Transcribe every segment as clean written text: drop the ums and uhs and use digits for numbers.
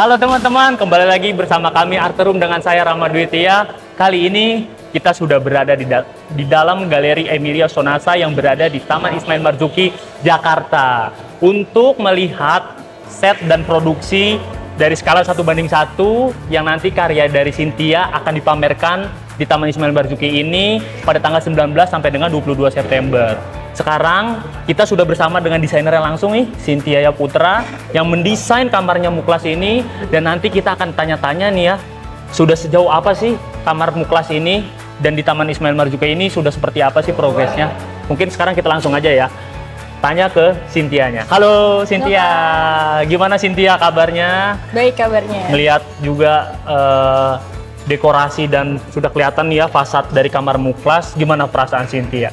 Halo teman-teman, kembali lagi bersama kami Arterum dengan saya Rama Dwitia. Kali ini kita sudah berada di dalam Galeri Emilia Sonasa yang berada di Taman Ismail Marzuki, Jakarta, untuk melihat set dan produksi dari skala 1:1 yang nanti karya dari Cynthia akan dipamerkan di Taman Ismail Marzuki ini pada tanggal 19 sampai dengan 22 September. Sekarang kita sudah bersama dengan desainernya langsung nih, Cynthia Putra, yang mendesain kamarnya Muklas ini, dan nanti kita akan tanya-tanya nih ya, sudah sejauh apa sih kamar Muklas ini, dan di Taman Ismail Marzuki ini sudah seperti apa sih progresnya. Mungkin sekarang kita langsung aja ya, tanya ke Cynthia-nya. Halo Cynthia, gimana Cynthia kabarnya? Baik kabarnya. Melihat juga dekorasi dan sudah kelihatan nih ya fasad dari kamar Muklas, gimana perasaan Cynthia?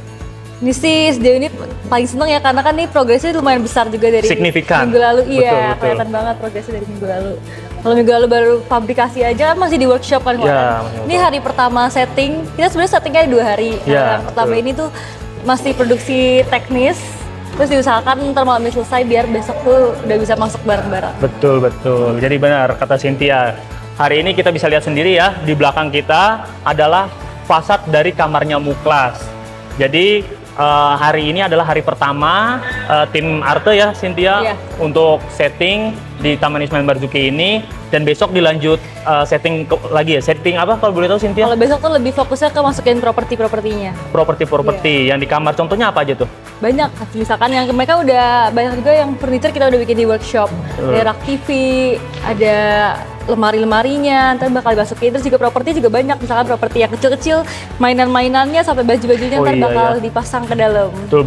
Ini sih sejauh ini paling seneng ya, karena kan ini progresnya lumayan besar juga dari signifikan. Minggu lalu. Iya, Betul. kelihatan banget progresnya dari minggu lalu. Kalau minggu lalu baru fabrikasi aja, masih di workshop kan. Ya, ini hari pertama setting, kita sebenarnya settingnya ada 2 hari. Ya, yang pertama ini tuh masih produksi teknis, terus diusahakan ntar malamnya selesai biar besok tuh udah bisa masuk bareng-bareng. Betul. Jadi benar kata Cynthia. Hari ini kita bisa lihat sendiri ya, di belakang kita adalah fasad dari kamarnya Muklas. Jadi hari ini adalah hari pertama tim Arte ya Cynthia, untuk setting di Taman Ismail Marzuki ini, dan besok dilanjut setting lagi ya. Setting apa kalau boleh tahu Cynthia? Kalau besok tuh lebih fokusnya ke masukin properti-propertinya. Properti yang di kamar, contohnya apa aja tuh? Banyak, misalkan yang mereka udah banyak juga yang furniture kita udah bikin di workshop. Ada rak TV, ada lemari-lemarinya, ntar bakal dimasukin. Terus juga properti juga banyak, misalkan properti yang kecil-kecil, mainan-mainannya sampai baju-bajunya ntar bakal dipasang ke dalam. Betul.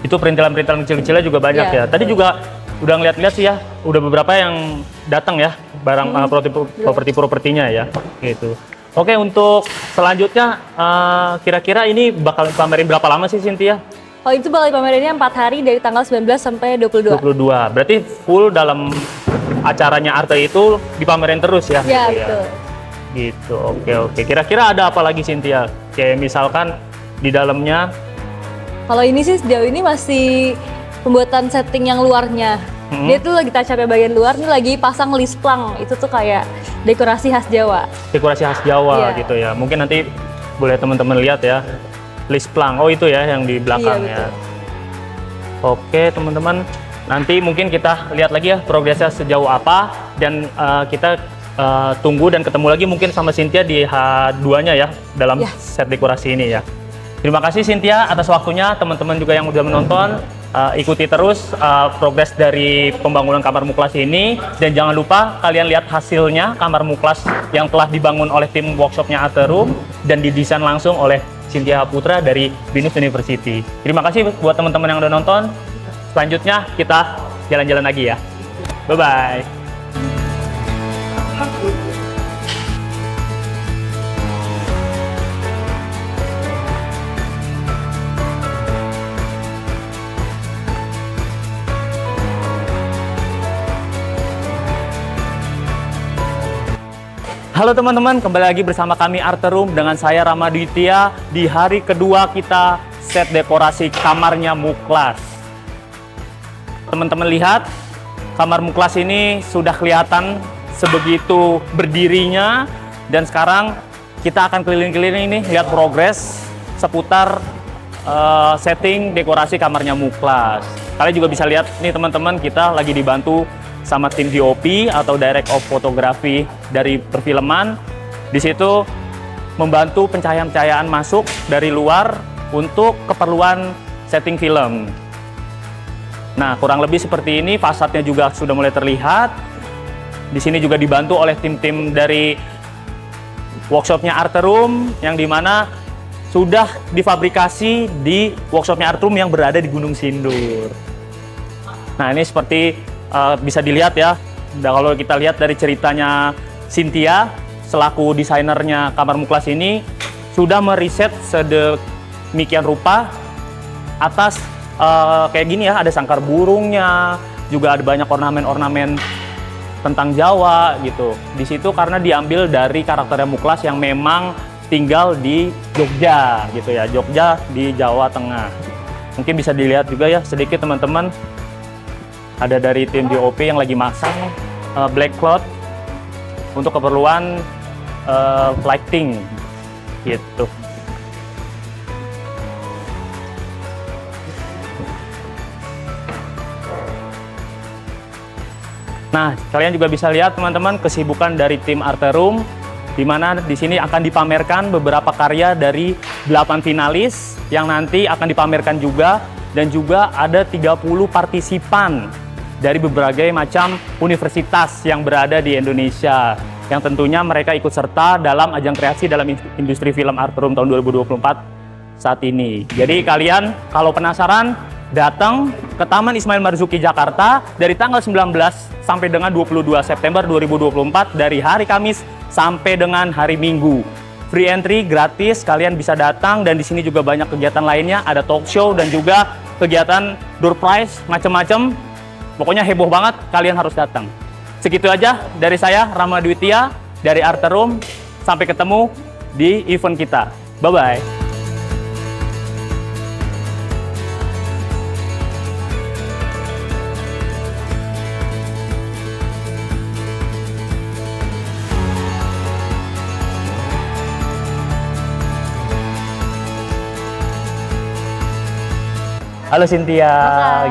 Itu perintilan-perintilan kecil-kecilnya juga banyak ya. Tadi juga udah ngeliat-ngeliat sih ya, udah beberapa yang datang ya, barang properti-propertinya ya, gitu. Oke, untuk selanjutnya kira-kira ini bakal pamerin berapa lama sih Cynthia? Oh, itu bakal pamerinnya 4 hari dari tanggal 19 sampai 22. 22, berarti full dalam acaranya Arte itu dipamerin terus ya? Ya, betul. Gitu, oke. Kira-kira ada apa lagi Cynthia? Kayak misalkan di dalamnya? Kalau ini sih sejauh ini masih pembuatan setting yang luarnya. Dia tuh lagi touch up bagian luar, nih lagi pasang lisplang. Itu tuh kayak dekorasi khas Jawa. Dekorasi khas Jawa gitu ya. Mungkin nanti boleh teman-teman lihat ya. Lisplang, oh itu ya yang di belakang ya. Oke teman-teman, nanti mungkin kita lihat lagi ya progresnya sejauh apa, dan kita tunggu dan ketemu lagi mungkin sama Cynthia di H2-nya ya, dalam set dekorasi ini ya. Terima kasih Cynthia atas waktunya, teman-teman juga yang udah menonton. Ikuti terus progres dari pembangunan kamar Muklas ini, dan jangan lupa kalian lihat hasilnya kamar Muklas yang telah dibangun oleh tim workshopnya Arterum dan didesain langsung oleh Cynthia Putra dari Binus University. Terima kasih buat teman-teman yang udah nonton. Selanjutnya kita jalan-jalan lagi ya. Bye-bye. Halo teman-teman, kembali lagi bersama kami Arterum dengan saya Rama Dwitia di hari kedua kita set dekorasi kamarnya Muklas. Teman-teman lihat, kamar Muklas ini sudah kelihatan sebegitu berdirinya, dan sekarang kita akan keliling-keliling ini lihat progres seputar setting dekorasi kamarnya Muklas. Kalian juga bisa lihat nih teman-teman, kita lagi dibantu sama tim DOP atau Direct of Photography dari perfilman. Di situ membantu pencahayaan-pencahayaan masuk dari luar untuk keperluan setting film. Nah, kurang lebih seperti ini, fasadnya juga sudah mulai terlihat. Di sini juga dibantu oleh tim-tim dari workshopnya Arterum, yang dimana sudah difabrikasi di workshopnya Arterum yang berada di Gunung Sindur. Nah, ini seperti bisa dilihat ya, kalau kita lihat dari ceritanya Cynthia selaku desainernya kamar Muklas ini sudah meriset sedemikian rupa atas kayak gini ya, ada sangkar burungnya, juga ada banyak ornamen-ornamen tentang Jawa gitu. Di situ karena diambil dari karakternya Muklas yang memang tinggal di Jogja gitu ya, Jogja di Jawa Tengah. Mungkin bisa dilihat juga ya sedikit teman-teman, ada dari tim DOP yang lagi masang black cloth untuk keperluan lighting gitu. Nah, kalian juga bisa lihat teman-teman kesibukan dari tim Arterum, di mana di sini akan dipamerkan beberapa karya dari 8 finalis yang nanti akan dipamerkan juga, dan juga ada 30 partisipan dari berbagai macam universitas yang berada di Indonesia, yang tentunya mereka ikut serta dalam ajang kreasi dalam industri film Arterum tahun 2024 saat ini. Jadi kalian kalau penasaran, datang ke Taman Ismail Marzuki Jakarta dari tanggal 19 sampai dengan 22 September 2024 dari hari Kamis sampai dengan hari Minggu. Free entry, gratis, kalian bisa datang, dan di sini juga banyak kegiatan lainnya, ada talk show dan juga kegiatan door prize macam-macam. Pokoknya heboh banget, kalian harus datang. Segitu aja dari saya, Rama Dwitia dari Arterum. Sampai ketemu di event kita. Bye-bye. Halo Cynthia,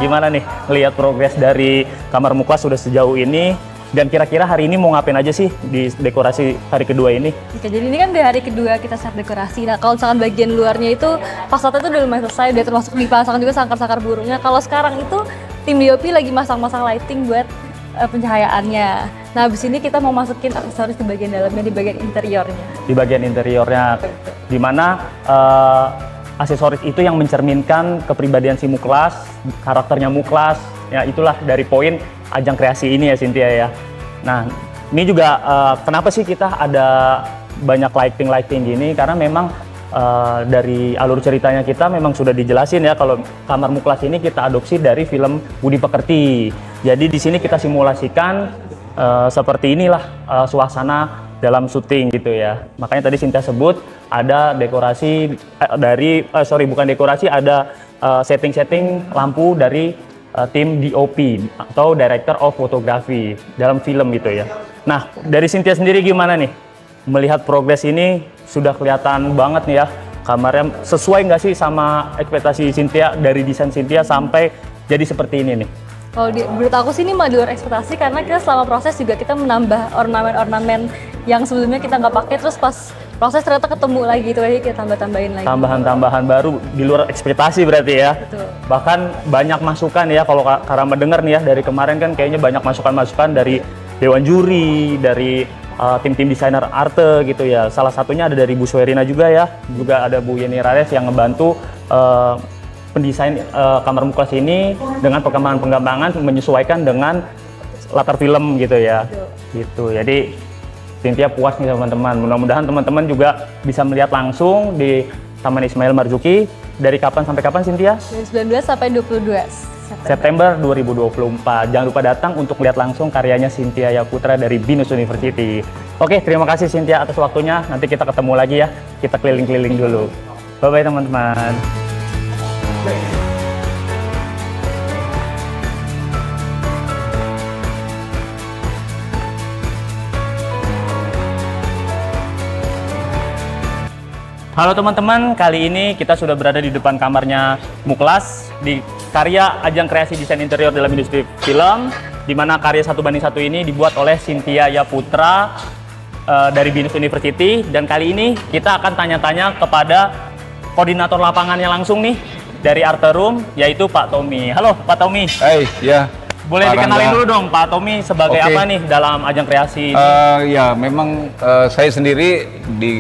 gimana nih ngelihat progres dari Kamar Muklas sudah sejauh ini? Dan kira-kira hari ini mau ngapain aja sih di dekorasi hari kedua ini? Oke, jadi ini kan udah hari kedua kita set dekorasi. Nah, kalau misalkan bagian luarnya itu fasadenya itu udah lumayan selesai, udah termasuk dipasang juga sangkar-sangkar burungnya. Kalau sekarang itu tim DOP lagi masang-masang lighting buat pencahayaannya. Nah, habis ini kita mau masukin aksesoris di bagian dalamnya, di bagian interiornya. Di bagian interiornya, di mana aksesoris itu yang mencerminkan kepribadian si Muklas, karakternya Muklas, ya itulah dari poin ajang kreasi ini ya Cynthia ya. Nah, ini juga kenapa sih kita ada banyak lighting gini, karena memang dari alur ceritanya kita memang sudah dijelasin ya kalau Kamar Muklas ini kita adopsi dari film Budi Pekerti. Jadi di sini kita simulasikan seperti inilah suasana dalam syuting gitu ya. Makanya tadi Cynthia sebut ada dekorasi bukan dekorasi, ada setting lampu dari tim DOP atau Director of Photography dalam film gitu ya. Nah, dari Cynthia sendiri gimana nih? Melihat progres ini sudah kelihatan banget nih ya, kamarnya sesuai nggak sih sama ekspektasi Cynthia, dari desain Cynthia sampai jadi seperti ini nih? Kalau menurut aku sih ini mah di luar ekspektasi, karena kita selama proses juga kita menambah ornamen-ornamen yang sebelumnya kita nggak pakai, terus pas proses ternyata ketemu lagi gitu, jadi kita tambahin lagi. Tambahan baru di luar ekspektasi berarti ya. Betul. Bahkan banyak masukan ya, kalau Karama dengar nih ya, dari kemarin kan kayaknya banyak masukan-masukan dari Dewan Juri, dari tim-tim desainer arte gitu ya. Salah satunya ada dari Bu Swerina juga ya, juga ada Bu Yeni Rares yang ngebantu pendesain Kamar Muklas ini dengan pengembangan menyesuaikan dengan latar film gitu ya. Gitu. Jadi Cynthia puas nih teman-teman. Mudah-mudahan teman-teman juga bisa melihat langsung di Taman Ismail Marzuki. Dari kapan sampai kapan Cynthia? Dari 19 sampai 22 September 2024. Jangan lupa datang untuk lihat langsung karyanya Cynthia Yaputra dari Binus University. Oke, terima kasih Cynthia atas waktunya. Nanti kita ketemu lagi ya. Kita keliling-keliling dulu. Bye-bye teman-teman. Halo teman-teman, kali ini kita sudah berada di depan kamarnya Muklas di karya ajang kreasi desain interior dalam industri film, di mana karya 1:1 ini dibuat oleh Cynthia Yaputra dari Binus University. Dan kali ini kita akan tanya-tanya kepada koordinator lapangannya langsung nih dari Arterum, yaitu Pak Tommy. Halo Pak Tommy. Hai, ya. Boleh dikenalin dulu dong Pak Tommy sebagai apa nih dalam ajang kreasi ini? Ya, memang saya sendiri di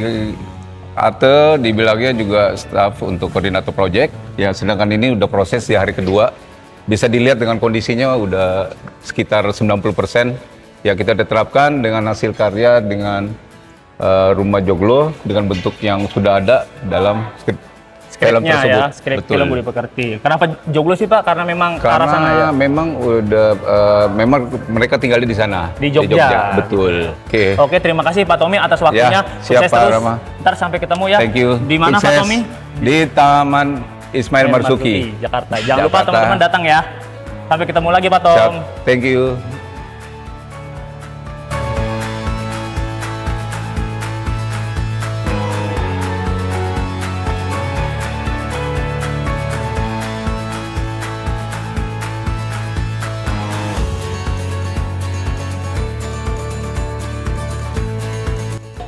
Ate di bilangnya juga staf untuk koordinator project. Ya, sedangkan ini udah proses di hari kedua. Bisa dilihat dengan kondisinya udah sekitar 90%. Ya, kita diterapkan dengan hasil karya dengan rumah joglo dengan bentuk yang sudah ada dalam film tersebut. Ya, skrip film Budi Pekerti. Kenapa joglo sih Pak? Karena memang ke arah sana ya? Memang udah, memang mereka tinggal di sana. Di Jogja. Betul. Oke, terima kasih Pak Tommy atas waktunya. Ya, siap Pak Rama. Ntar sampai ketemu ya. Thank you. Di mana Pak Tommy? Di Taman Ismail Marzuki, Jakarta. Jangan lupa teman-teman datang ya. Sampai ketemu lagi Pak Tom. Siap. Thank you.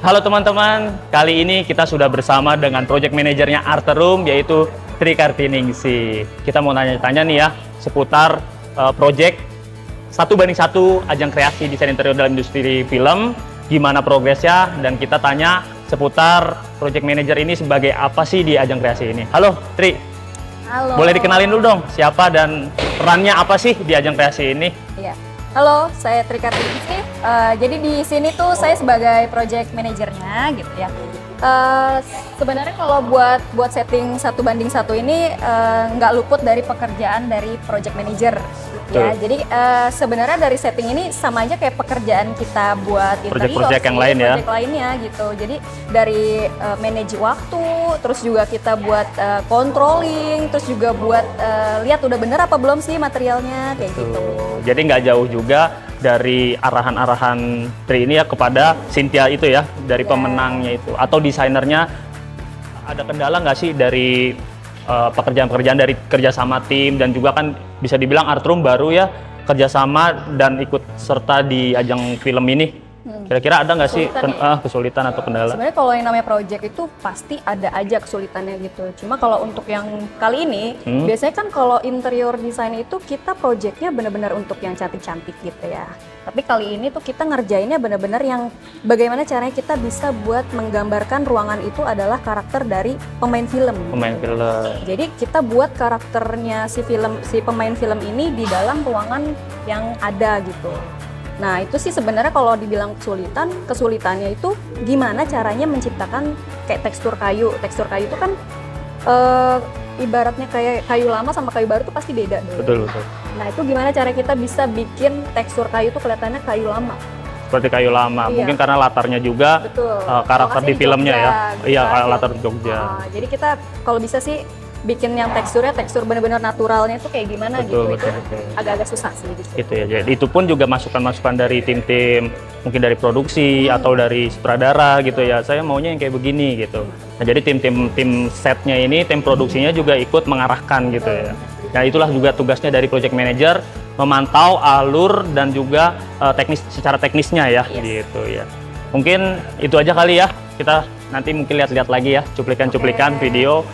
Halo teman-teman, kali ini kita sudah bersama dengan project manajernya Arterum, yaitu Tri Kartiningsih. Kita mau tanya-tanya nih ya, seputar project 1:1 ajang kreasi desain interior dalam industri film, gimana progresnya, dan kita tanya seputar project manager ini sebagai apa sih di ajang kreasi ini. Halo Tri. Halo. Boleh dikenalin dulu dong, siapa dan perannya apa sih di ajang kreasi ini? Iya. Halo, saya Tri Kartiningsih. Jadi di sini tuh saya sebagai project manajernya gitu ya. Sebenarnya kalau buat setting 1:1 ini nggak luput dari pekerjaan dari project manager ya. Jadi sebenarnya dari setting ini sama aja kayak pekerjaan kita buat interior, project yang lain ya. Project lainnya gitu. Jadi dari manage waktu, terus juga kita buat controlling, terus juga buat lihat udah bener apa belum sih materialnya kayak gitu. Jadi nggak jauh juga dari arahan-arahan Tri ini ya kepada Cynthia itu ya, dari pemenangnya itu atau desainernya. Ada kendala nggak sih dari pekerjaan-pekerjaan dari kerjasama tim, dan juga kan bisa dibilang Arterum baru ya kerjasama dan ikut serta di ajang film ini. Kira-kira ada nggak sih kesulitan atau kendala? Sebenarnya kalau yang namanya project itu pasti ada aja kesulitannya gitu. Cuma kalau untuk yang kali ini, biasanya kan kalau interior design itu kita projectnya benar-benar untuk yang cantik-cantik gitu ya. Tapi kali ini tuh kita ngerjainnya benar-benar yang bagaimana caranya kita bisa buat menggambarkan ruangan itu adalah karakter dari pemain film. Pemain film. Jadi kita buat karakternya si pemain film ini di dalam ruangan yang ada gitu. Nah itu sih sebenarnya kalau dibilang kesulitannya itu gimana caranya menciptakan kayak tekstur kayu. Tekstur kayu itu kan ibaratnya kayak kayu lama sama kayu baru tuh pasti beda dong. Betul. Nah itu gimana cara kita bisa bikin tekstur kayu itu kelihatannya kayu lama. Seperti kayu lama, mungkin karena latarnya juga karakter di filmnya Jogja, ya. gitu Iya, kan. latar Jogja. Jadi kita kalau bisa sih bikin yang tekstur benar-benar naturalnya itu kayak gimana Betul. Itu agak-agak susah sih gitu. Gitu ya. Jadi itu pun juga masukan-masukan dari tim-tim, mungkin dari produksi atau dari sutradara gitu ya. Saya maunya yang kayak begini gitu. Nah, jadi tim setnya ini, tim produksinya juga ikut mengarahkan gitu ya. Nah, itulah juga tugasnya dari project manager, memantau alur dan juga secara teknisnya ya gitu ya. Mungkin itu aja kali ya. Kita nanti mungkin lihat-lihat lagi ya cuplikan-cuplikan video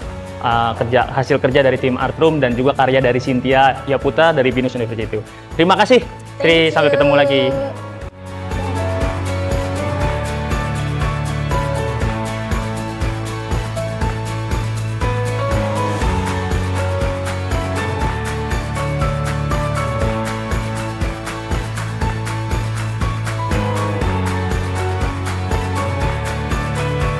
hasil kerja dari tim Arterum dan juga karya dari Cynthia Yaputra dari Binus University. Terima kasih, Tri. Sampai ketemu lagi.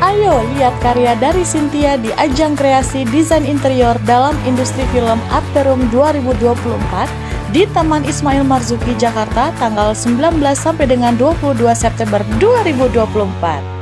Ayo lihat karya dari Cynthia di ajang kreasi desain interior dalam industri film Arterum 2024 di Taman Ismail Marzuki, Jakarta tanggal 19 sampai dengan 22 September 2024.